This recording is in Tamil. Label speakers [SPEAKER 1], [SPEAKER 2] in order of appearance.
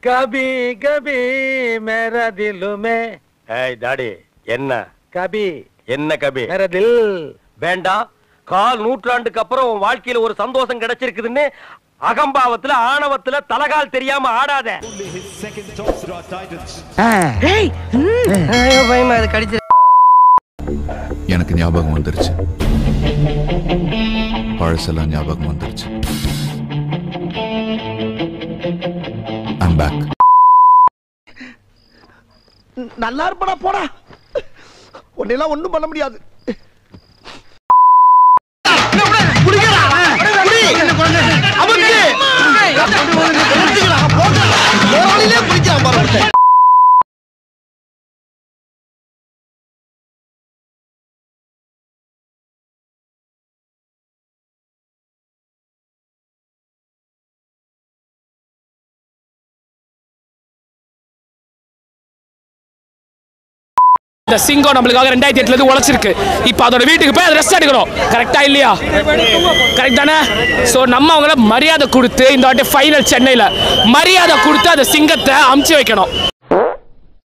[SPEAKER 1] கபி கபி மேரா திலுமே. ஏய் தாடி என்ன கபி? என்ன கபி? மேரா தில். வேண்டாம். கால் நூற்றாண்டுக்கு அப்புறம் உன் வாழ்க்கையில ஒரு சந்தோஷம் கிடைச்சிருக்குதுன்னு அகம்பாவத்துல ஆணவத்துல தலகால் தெரியாம ஆடாத.
[SPEAKER 2] எனக்கு ஞாபகம் வந்துருச்சு. பழசெல்லாம் ஞாபகம் வந்துருச்சு. I'm back.
[SPEAKER 3] நல்லா இருப்படா போடா. உன்னெல்லாம் ஒண்ணும் பண்ண முடியாது.
[SPEAKER 4] இந்த சிங்கம் நம்மளுக்காக 2008 இருந்து உழைச்சிருக்கு. இப்போ அதோட வீட்டுக்கு போய் அதை ரெஸ்ட் எடுக்கணும். கரெக்டா இல்லையா? கரெக்ட் தானே? ஸோ நம்ம அவங்கள மரியாதை கொடுத்து இந்த வாட்டி ஃபைனல் சென்னையில் மரியாதை கொடுத்து அந்த சிங்கத்தை அமுச்சு வைக்கணும்.